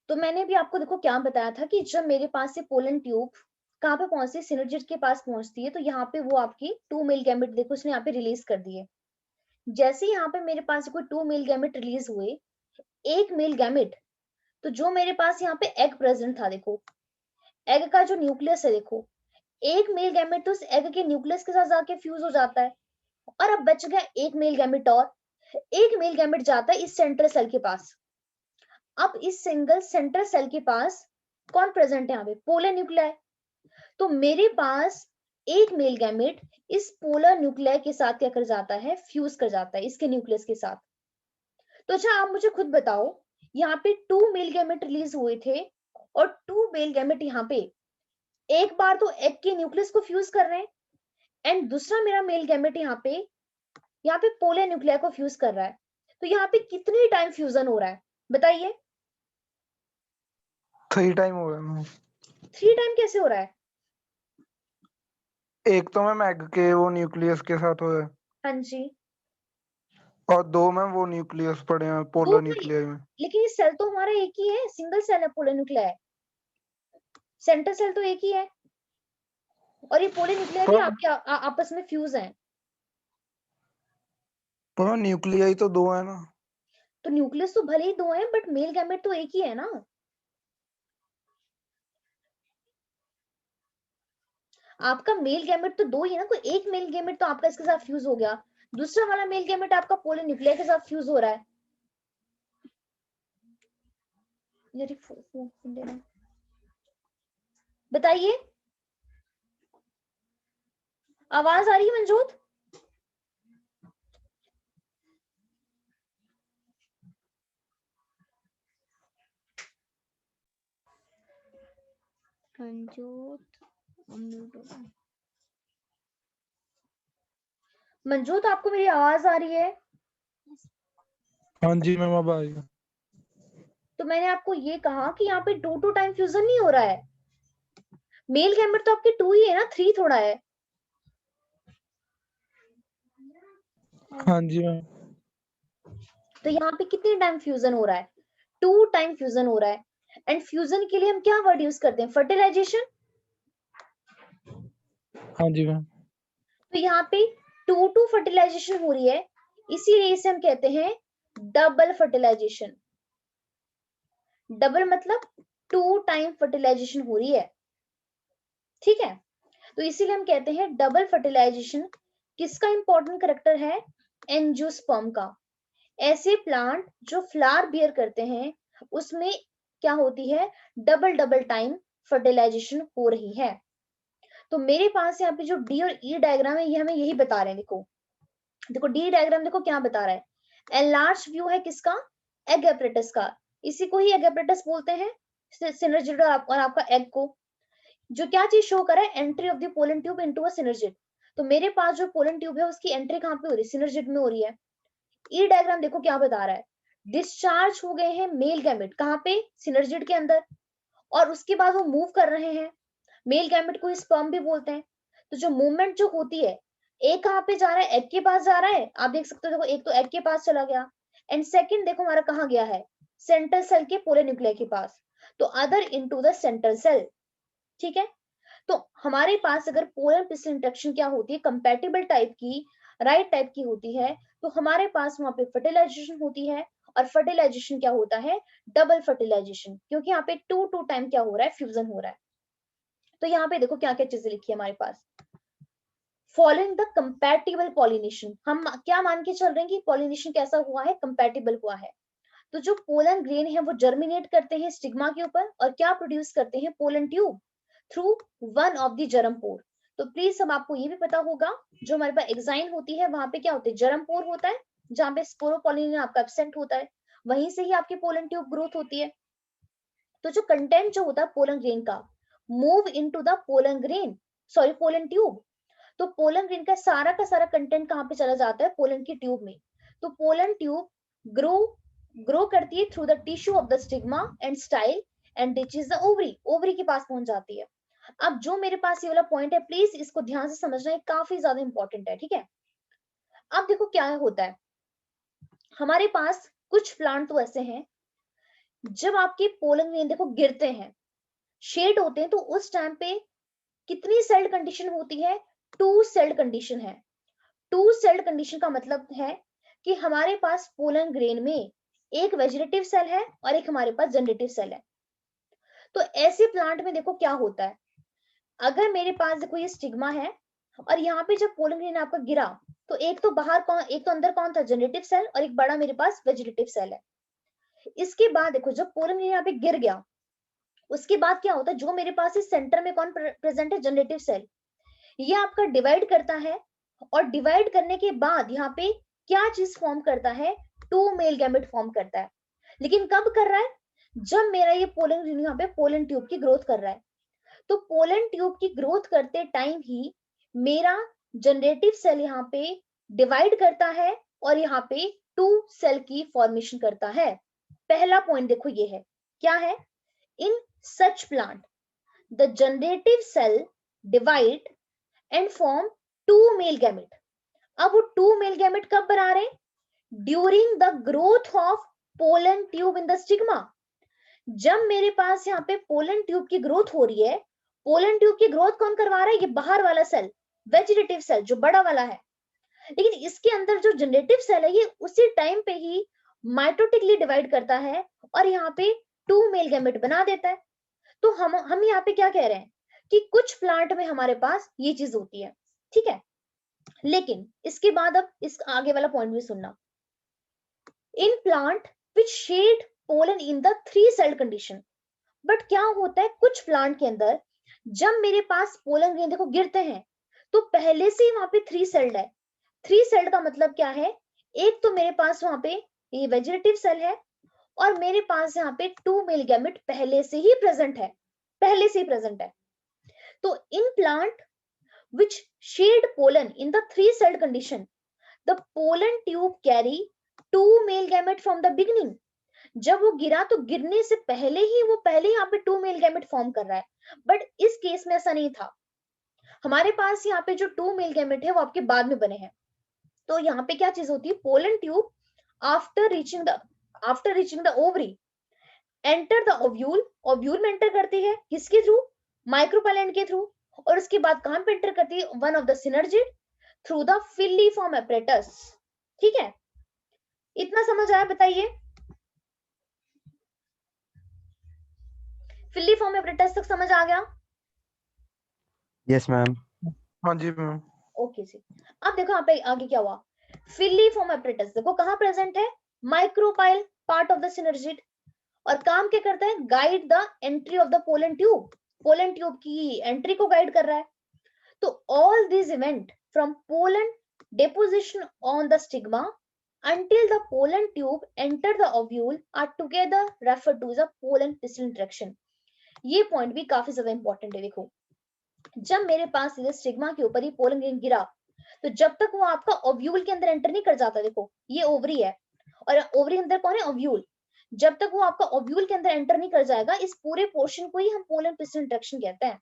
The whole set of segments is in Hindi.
तो मैंने भी आपको देखो क्या बताया था कि जब मेरे पास से पोलन ट्यूब कहाँ पे पहुंचती है, सिनर्जिड के पास पहुंचती है, तो यहाँ पे वो आपकी 2 मेल गैमेट देखो उसने यहाँ पे रिलीज कर दिए। जैसे यहाँ पे मेरे पास कोई 2 मेल गैमेट रिलीज हुए, एक मेल गैमेट, तो जो मेरे पास यहाँ पे एग प्रेजेंट था, देखो एग का जो न्यूक्लियस है, देखो एक मेल गैमेट तो उस एग के न्यूक्लियस के साथ जाके फ्यूज हो जाता है, और अब बच गया एक मेल गैमेट, और एक मेल गैमेट जाता है इस सेंट्रल सेल के पास। अब इस सिंगल सेंट्रल सेल के पास कौन प्रेजेंट है, यहाँ पे पोलर न्यूक्लियाई। तो मेरे पास एक मेल गैमेट इस पोलर न्यूक्लियाई के साथ क्या कर जाता है, फ्यूज कर जाता है इसके न्यूक्लियस के साथ। तो अच्छा आप मुझे खुद बताओ, यहाँ पे 2 मेल गैमेट रिलीज हुए थे, और 2 मेल गैमेट यहाँ पे एक बार तो एग के न्यूक्लियस को फ्यूज कर रहे हैं, एंड दूसरा मेरा मेल गैमेट यहाँ पे पोलर न्यूक्लियाई को फ्यूज कर रहा है। तो यहाँ पे कितनी टाइम फ्यूजन हो रहा है बताइए। 3 टाइम हो गया मैम। 3 टाइम कैसे हो रहा है? एक तो मैम एग के वो न्यूक्लियस के साथ हुआ है, हाँ जी, और 2 मैम वो न्यूक्लियस पड़े हैं दो पोलर तो, न्यूक्लियाई में। लेकिन ये सेल तो हमारा एक ही है, सिंगल सेल है पोलर न्यूक्लियाई, सेंटर सेल तो एक ही है, और ये पोलर न्यूक्लियाई भी पर आपके आपस में फ्यूज हैं। पर न्यूक्लियाई तो 2 है ना। तो न्यूक्लियस तो भले ही 2 हैं, बट मेल गैमेट तो एक ही है ना। आपका मेल गैमेट तो 2 ही है ना, कोई एक मेल गैमेट तो आपका इसके साथ फ्यूज हो गया, दूसरा वाला मेल गैमेट आपका पोलर न्यूक्लियाई के साथ फ्यूज हो रहा है। बताइए, आवाज आ रही है मंजूत? मंजूत आपको मेरी आवाज आ रही है? हाँ जी मैम अब आई। तो मैंने आपको ये कहा कि यहाँ पे 2 टाइम फ्यूजन नहीं हो रहा है, मेल गैमेट तो आपके 2 ही है ना, 3 थोड़ा है। हाँ जी मैम। तो यहाँ पे कितने टाइम फ्यूजन हो रहा है, 2 टाइम फ्यूजन हो रहा है। एंड फ्यूजन के लिए हम क्या वर्ड यूज करते हैं, फर्टिलाइजेशन। हाँ जी मैम। तो यहाँ पे 2 फर्टिलाइजेशन हो रही है, इसीलिए इसे हम कहते हैं डबल फर्टिलाइजेशन। डबल मतलब 2 टाइम फर्टिलाइजेशन हो रही है, ठीक है। तो इसीलिए हम कहते हैं डबल फर्टिलाइजेशन। किसका इंपॉर्टेंट करेक्टर है, एंजियोस्पर्म का। ऐसे प्लांट जो फ्लावर बियर करते हैं उसमें क्या होती है, डबल डबल टाइम फर्टिलाइजेशन हो रही है। तो मेरे पास यहाँ पे जो डी और ई डायग्राम है ये हमें यही बता रहे हैं। देखो देखो डी डायग्राम देखो क्या बता रहा है, एनलार्ज व्यू है किसका, एग एपरेटस का। इसी को ही एग एपरेटस बोलते हैं, सिनर्जिड और आपका एग को। जो क्या चीज शो कर रहा है, entry of the pollen tube into a synergid. तो मेरे पास जो पोलन ट्यूब है उसकी एंट्री कहाँ पे हो रही है, सिनर्जिड में हो रही है। ई डायग्राम देखो क्या बता रहा है, डिस्चार्ज हो गए हैं मेल गैमेट कहाँ पे, सिनर्जिड के अंदर, और उसके बाद वो मूव कर रहे हैं। मेल गैमेट को स्पर्म भी बोलते हैं। तो जो मूवमेंट जो होती है, एक कहाँ पे जा रहा है, एग के पास जा रहा है, आप देख सकते हो। देखो एक तो एग के पास चला गया, एंड सेकंड देखो हमारा कहाँ गया है, सेंट्रल सेल के पोलर न्यूक्लियाई के पास। तो other into the central cell, ठीक है। तो हमारे पास अगर पोलर पिस्टल इंटरेक्शन क्या होती है, कंपैटिबल टाइप की, राइट टाइप की होती है, तो हमारे पास वहां पे फर्टिलाइजेशन होती है। और फर्टिलाइजेशन क्या होता है, डबल फर्टिलाइजेशन, क्योंकि यहाँ पे 2 टाइम क्या हो रहा है, फ्यूजन हो रहा है। तो यहाँ पे देखो क्या क्या चीजें लिखी है हमारे पास, फॉलोइंग द कंपैटिबल पॉलिनेशन। हम क्या मान के चल रहे हैं कि पॉलिनेशन कैसा हुआ है, कंपैटिबल हुआ है। तो जो पोलन ग्रेन है वो जर्मिनेट करते हैं स्टिग्मा के ऊपर, और क्या प्रोड्यूस करते हैं, pollen tube through one of the germ pore. तो प्लीज सब आपको ये भी पता होगा, जो हमारे पास एग्जाइन होती है वहां पे क्या होते हैं, जर्म पोर होता है, जहां पे स्पोरोपोलिन आपका एब्सेंट होता है, वहीं से ही आपकी पोलन ट्यूब ग्रोथ होती है। तो जो कंटेंट जो होता है पोलन ग्रेन का, move into the pollen grain, sorry pollen tube. तो पोलन ग्रेन का सारा कंटेंट कहाँ पे चला जाता है, पोलन की ट्यूब में। तो पोलन ट्यूब ग्रो ग्रो करती है through the tissue of the stigma and style, and reaches the ovary, ovary के पास पहुंच जाती है। अब जो मेरे पास ये वाला पॉइंट है, प्लीज इसको ध्यान से समझना, है काफी ज्यादा इंपॉर्टेंट है, ठीक है। अब देखो क्या होता है, हमारे पास कुछ प्लांट तो ऐसे हैं जब आपके पोलन ग्रेन देखो गिरते हैं, शेड होते हैं, तो उस टाइम पे कितनी सेल्ड कंडीशन होती है? 2 सेल्ड कंडीशन है। 2 सेल्ड कंडीशन का मतलब है कि हमारे पास पोलन ग्रेन में एक वेजिटेटिव सेल है और एक हमारे पास जनरेटिव सेल है। तो ऐसे प्लांट में देखो क्या होता है, अगर मेरे पास देखो ये स्टिग्मा है और यहाँ पे जब पोलन ग्रेन आपका गिरा, तो एक तो बाहर कौन, एक तो अंदर कौन था? जनरेटिव सेल, और एक बड़ा मेरे पास वेजिटेटिव सेल है। इसके बाद देखो जब पोलन ग्रेन यहाँ पे गिर गया, उसके बाद क्या होता है? जो मेरे पास इस सेंटर में कौन प्रेजेंट है? Generative cell. ये आपका डिवाइड करता है, और डिवाइड करने के बाद यहाँ पे क्या चीज फॉर्म करता है? 2 मेल गैमेट फॉर्म करता है। लेकिन कब कर रहा है? जब मेरा ये पोलन ग्रेन यहाँ पे पोलन ट्यूब की ग्रोथ कर रहा है। तो पोलन ट्यूब की ग्रोथ करते टाइम ही मेरा जनरेटिव सेल यहाँ पे डिवाइड करता है और यहाँ पे 2 सेल की फॉर्मेशन करता है। पहला पॉइंट देखो ये है, क्या है? In such plant the generative cell divide and form 2 male gamete. अब वो 2 मेल गैमेट कब बना रहे हैं? During the growth of pollen tube in the stigma. जब मेरे पास यहाँ पे पोलन ट्यूब की ग्रोथ हो रही है, पोलन ट्यूब की ग्रोथ कौन करवा रहा है? ये बाहर वाला सेल, वेजिटेटिव सेल, जो बड़ा वाला है। लेकिन इसके अंदर जो जनरेटिव सेल है, ये उसी टाइम पे ही माइटोटिकली डिवाइड करता है और यहाँ पे 2 मेल गैमेट बना देता है। तो हम यहाँ पे क्या कह रहे हैं कि कुछ प्लांट में हमारे पास ये चीज होती है, ठीक है। लेकिन इसके बाद अब इस आगे वाला पॉइंट भी सुनना। In plant which shed pollen in the 3 celled condition. But क्या होता है कुछ प्लांट के अंदर, जब मेरे पास पोलन ग्रेन देखो गिरते हैं, तो पहले से ही वहां पे 3 सेल्ड है। 3 सेल्ड का मतलब क्या है? एक तो मेरे पास वहां पे ये वेजिटेटिव सेल है, और मेरे पास यहाँ पे 2 मेल गैमेट पहले से ही प्रेजेंट है, पहले से ही प्रेजेंट है। तो in plant which shed pollen in the 3 celled condition, the pollen tube carry 2 male gamete from the beginning। जब वो गिरा तो गिरने से पहले ही वो पहले यहाँ पे 2 मेल गैमेट फॉर्म कर रहा है। बट इस केस में ऐसा नहीं था, हमारे पास यहाँ पे जो 2 मेल गैमेट है वो आपके बाद में बने हैं। तो यहाँ पे क्या चीज होती है? Pollen tube after reaching the ovary enter the ovule. Ovule में एंटर करती है किसके थ्रू? माइक्रोपाइलेंट के थ्रू। और उसके बाद कहां पे एंटर करती है? One of the synergid through the filiform apparatus. ठीक है, इतना समझ आया? बताइए, फिलीफॉर्म एपरेटस तक समझ आ गया? Yes ma'am. हाँ जी मैम। ओके जी। अब देखो यहाँ पे आगे क्या हुआ। फिलीफॉर्म एपरेटस देखो कहां प्रेजेंट है? Micropyle part of the synergid. और काम क्या करता है? Guide the entry of the pollen tube. Pollen tube की एंट्री को गाइड कर रहा है। तो all this event from pollen deposition on the stigma until the pollen tube enter the ovule are together referred to as a pollen pistil interaction। ये पॉइंट भी काफी ज्यादा इंपॉर्टेंट है। देखो जब मेरे पास इधर स्टिग्मा के ऊपर ये पोलन ग्रेन गिरा, तो जब तक वो आपका ओव्यूल के अंदर एंटर नहीं कर जाता, देखो ये ओवरी है और ओवरी के अंदर कौन है? ओव्यूल। जब तक वो आपका ओव्यूल के अंदर एंटर नहीं कर जाएगा, इस पूरे पोर्शन को ही हम पोलन पिस्टल इंटरेक्शन कहते हैं।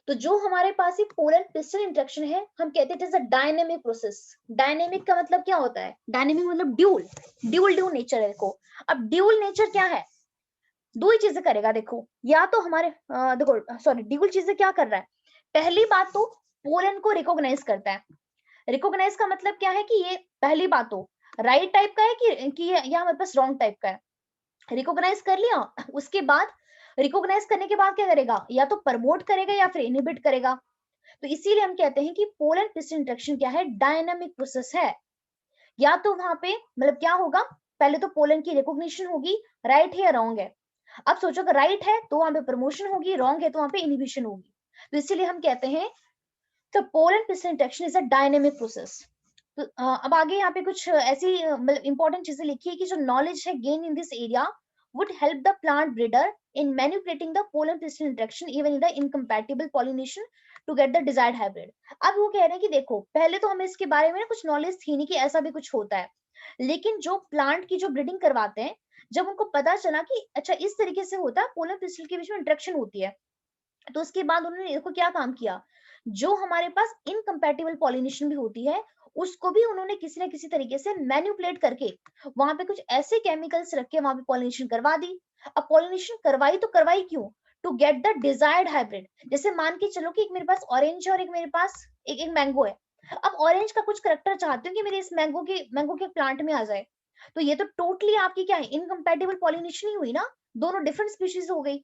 तो जो हमारे पास ये पोलन पिस्टल इंटरेक्शन है, हम कहते हैं it is a dynamic process. Dynamic का मतलब क्या होता है? डायनेमिक मतलब ड्यूल, ड्यूल नेचर है। देखो अब ड्यूल नेचर क्या है? दो ही चीजें करेगा। देखो या तो हमारे देखो सॉरी ड्यूल चीजें क्या कर रहा है? पहली बात तो पोलन को रिकॉग्नाइज करता है। रिकॉग्नाइज का मतलब क्या है कि ये पहली बात तो राइट टाइप का है कि या हमारे पास रॉन्ग टाइप का है। रिकॉग्नाइज कर लिया, उसके बाद रिकॉग्नाइज करने के बाद क्या करेगा? या तो प्रमोट करेगा या फिर इनहिबिट करेगा। तो इसीलिए हम कहते हैं कि पोलन पिस्टल इंटरेक्शन क्या है? डायनामिक प्रोसेस है। या तो वहां पे मतलब क्या होगा? पहले तो पोलन की रिकॉग्निशन होगी, राइट है या रॉन्ग है। अब सोचो अगर राइट है तो वहां पे प्रमोशन होगी, रॉन्ग है तो वहां पे इनहिबिशन होगी। तो इसीलिए हम कहते हैं तो pollen pistol interaction is a dynamic process. तो अब आगे यहाँ पे कुछ ऐसी मतलब इंपॉर्टेंट चीजें लिखी है कि जो नॉलेज है gain in this area would help the plant breeder in manipulating the pollen pistil interaction even in the incompatible pollination to get the desired hybrid। अब वो कह रहे हैं कि देखो पहले तो हमें इसके बारे में कुछ नॉलेज थी नहीं कि ऐसा भी कुछ होता है, लेकिन जो प्लांट की जो ब्रीडिंग करवाते हैं, जब उनको पता चला कि अच्छा इस तरीके से होता है, पोलन पिस्टिल के बीच में इंटरेक्शन होती है, तो उसके बाद उन्होंने देखो क्या काम किया, जो हमारे पास इनकम्पैटिबल पॉलिनेशन भी होती है उसको भी उन्होंने किसी ना किसी तरीके से मैनिपुलेट करके वहां पे कुछ ऐसे केमिकल्स रख के वहां पे पॉलिनेशन करवा दी। अब पॉलिनेशन करवाई तो करवाई क्यों? To get the desired hybrid. जैसे मान के चलो कि एक मेरे पास ऑरेंज है और एक मेरे पास एक मैंगो है। अब ऑरेंज का कुछ करेक्टर चाहती हूँ कि मेरे इस मैंगो के प्लांट में आ जाए, तो ये तो टोटली आपकी क्या है, इनकम्पैटिबल पॉलिनेशन ही हुई ना, दोनों डिफरेंट स्पीशीज हो गई।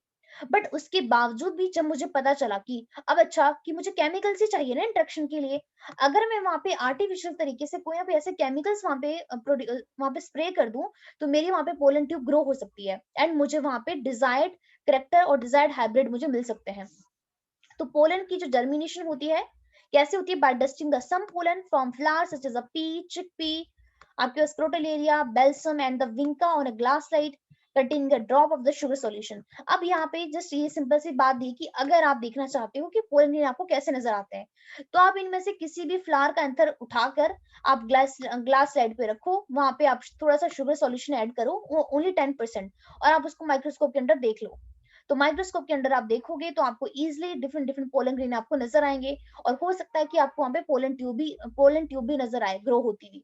बट उसके बावजूद भी जब मुझे पता चला कि अब अच्छा कि मुझे केमिकल्स ही चाहिए ना इंट्रैक्शन के लिए, अगर मैं वहां पे आर्टिफिशियल तरीके से कोई ना कोई ऐसे केमिकल्स वहां पे स्प्रे कर दूं, तो मेरी वहां पे पोलन ट्यूब ग्रो हो सकती है एंड मुझे वहां पे डिजायर्ड करेक्टर और डिजायर्ड हाइब्रिड मुझे मिल सकते हैं। तो पोलन की जो जर्मिनेशन होती है कैसे होती है? By dusting the some pollen from flower such as a pea, chickpea, आपके crotalaria, balsam and the vinca on a glass slide containing a drop of the sugar solution। अब यहाँ पे जस्ट ये सिंपल सी बात दी कि अगर आप देखना चाहते हो कि पोलन ग्रेन आपको कैसे नजर आते हैं, तो आप इनमें से किसी भी फ्लावर का एंथर उठाकर आप ग्लास स्लाइड पे रखो, वहां पे आप थोड़ा सा शुगर सॉल्यूशन ऐड करो, वो ओनली 10%, और आप उसको माइक्रोस्कोप के अंदर देख लो। तो माइक्रोस्कोप के अंदर आप देखोगे तो आपको easily different different pollen grain आपको नजर आएंगे, और हो सकता है कि आपको वहां पे पोलन ट्यूब भी नजर आए ग्रो होती हुई।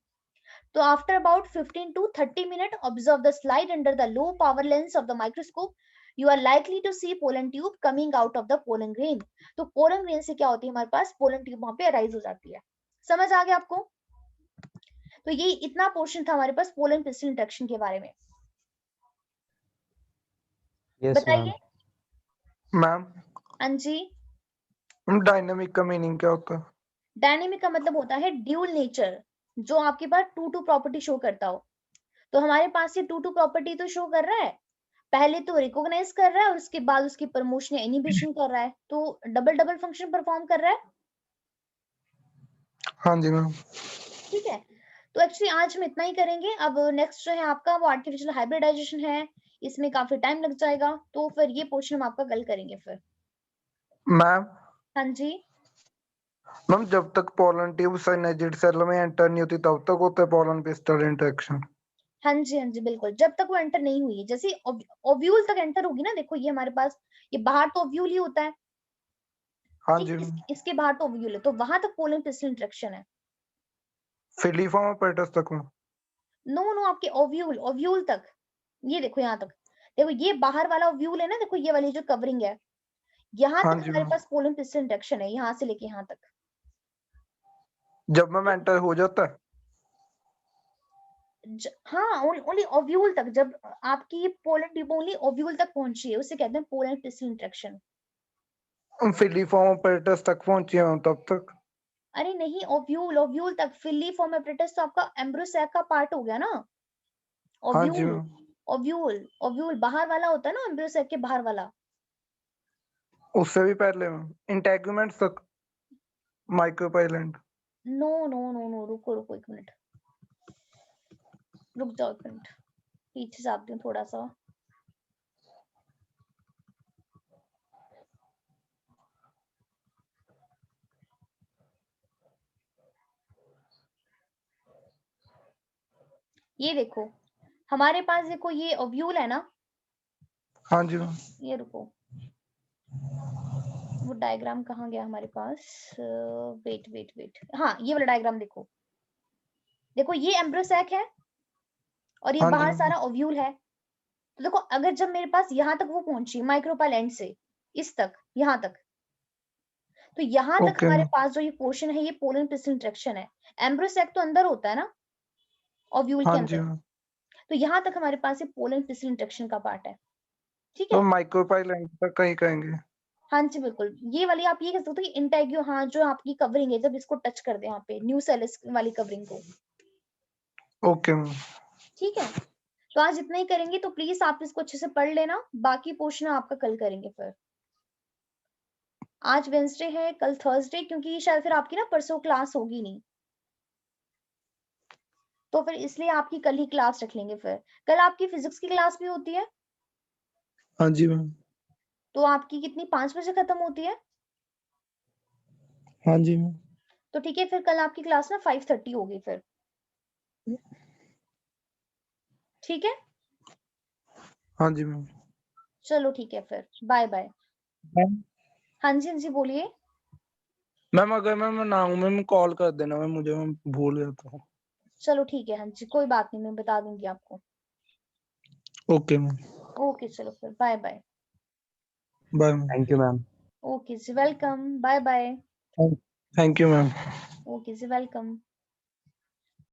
So after about 15 to 30 minutes, observe the slide under the low power lens of the microscope. You are likely to see pollen tube coming out of the pollen grain. तो pollen grain से क्या होती है, हमारे पास pollen tube वहां पे अराइज हो जाती है। समझ आ गया आपको? तो ये इतना पोर्शन था हमारे पास पोलन पिस्टल इंट्रैक्शन के बारे में। Yes, ma'am. बताइए। मैम हाँ जी। डायनामिक का मीनिंग क्या होता है? डायनेमिक का मतलब होता है ड्यूल नेचर, जो आपके पास टू प्रॉपर्टी शो करता हो। तो हमारे पास ये टू प्रॉपर्टी तो शो कर रहा है, पहले तो रिकॉग्नाइज कर रहा है और उसके बाद उसकी प्रमोशन या इनिबिशन कर रहा है, तो डबल फंक्शन परफॉर्म कर रहा है। हाँ जी मैम। ठीक है, तो एक्चुअली आज हम इतना ही करेंगे। अब नेक्स्ट जो है आपका वो आर्टिफिशियल हाइब्रिडाइजेशन है, इसमें काफी टाइम लग जाएगा, तो फिर ये पोर्शन हम आपका कल करेंगे फिर। मैम हाँ जी। मैम जब तक पोलन ट्यूब साइनेजिड सेल में एंटर नहीं होती तब तक होता है पोलन पिस्टल इंटरेक्शन। हाँ जी बिल्कुल, जब तक वो एंटर नहीं हुई है, जैसे ओव्यूल तक एंटर होगी ना, देखो ये हमारे पास ये बाहर तो ओव्यूल ही होता है, हाँ ठीक जी है, मैम। इसके बाहर तो ओव्यूल है, तो वहां तक पोलन पिस्टल इंटरेक्शन है। फिलीफॉर्म पेटस तक में। नो आपके ओव्यूल तक, ये देखो यहाँ तक, देखो ये बाहर वाला ओव्यूल है ना, देखो ये वाली जो कवरिंग है, यहाँ हाँ तक जी हमारे मैम। पास पोलन पिस्टल इंटरेक्शन है, यहाँ से लेके यहाँ तक। जब मैम एंटर हो जाता है। हाँ ओनली ओव्यूल तक, जब आपकी ये पोलन ट्यूब ओनली ओव्यूल तक पहुंची है, उसे कहते हैं पोलन पिस्टल इंटरेक्शन। फिलीफॉर्म पेटस तक पहुंची हूँ तब तक। अरे नहीं, ओव्यूल तक, फिलीफॉर्म एपरेटस तो आपका एम्ब्रोसैक का पार्ट हो गया ना। हाँ जी ओव्यूल मैम। ओव्यूल बाहर वाला होता है ना, एम्ब्रोसैक के बाहर वाला। उससे भी पहले मैम इंटेगुमेंट तक माइक्रोपाइलेंट। नो रुको एक मिनट, रुक जाओ एक मिनट, पीछे जाती हूँ थोड़ा सा। ये देखो हमारे पास, देखो ये ओव्यूल है ना। हाँ जी मैम। ये रुको, वो डायग्राम कहाँ गया हमारे पास? वेट, हाँ ये वाला डायग्राम देखो, देखो ये एम्ब्रोसैक है और ये हाँ जी बाहर मैम। सारा ओव्यूल है। तो देखो अगर जब मेरे पास यहाँ तक वो पहुंची माइक्रोपाइल एंड से इस तक, यहाँ तक, तो यहाँ तक ओके हमारे मैम। पास जो ये पोर्शन है, ये पोलन पिस्टल इंटरेक्शन है। एम्ब्रोसैक तो अंदर होता है ना ओव्यूल के हाँ जी अंदर, मैम। तो यहाँ तक हमारे पास ये पोलन पिस्टल इंटरेक्शन का पार्ट है। ठीक तो है, माइक्रोपाइलेंट तक कहीं कहेंगे। हाँ जी बिल्कुल, ये वाली आप ये कह सकते हो कि इंटेग्यू, हाँ जो आपकी कवरिंग है, जब इसको टच कर दे यहाँ पे न्यू सेलिस वाली कवरिंग को। Okay ma'am. ठीक है, तो आज इतना ही करेंगे, तो प्लीज आप इसको अच्छे से पढ़ लेना, बाकी पोर्शन आपका कल करेंगे फिर। आज वेंसडे है, कल थर्सडे, क्योंकि शायद फिर आपकी ना परसों क्लास होगी नहीं, तो फिर इसलिए आपकी कल ही क्लास रख लेंगे। फिर कल आपकी फिजिक्स की क्लास भी होती है, हाँ जी मैम। तो आपकी कितनी 5 बजे खत्म होती है? हाँ जी मैम। तो ठीक है, फिर कल आपकी क्लास ना 5:30 होगी फिर। ठीक है, हाँ जी मैम। चलो ठीक है फिर, बाय बाय। हाँ जी बोलिए। मैम अगर मैं ना हूँ मैम कॉल कर देना मैम मुझे, मैं भूल जाता हूँ। चलो ठीक है, हाँ जी कोई बात नहीं, मैं बता दूंगी आपको। Okay ma'am. ओके चलो फिर bye bye. Bye ma'am. Thank you, ma'am. Okay जी welcome, bye bye. Thank you ma'am. Okay जी वेलकम।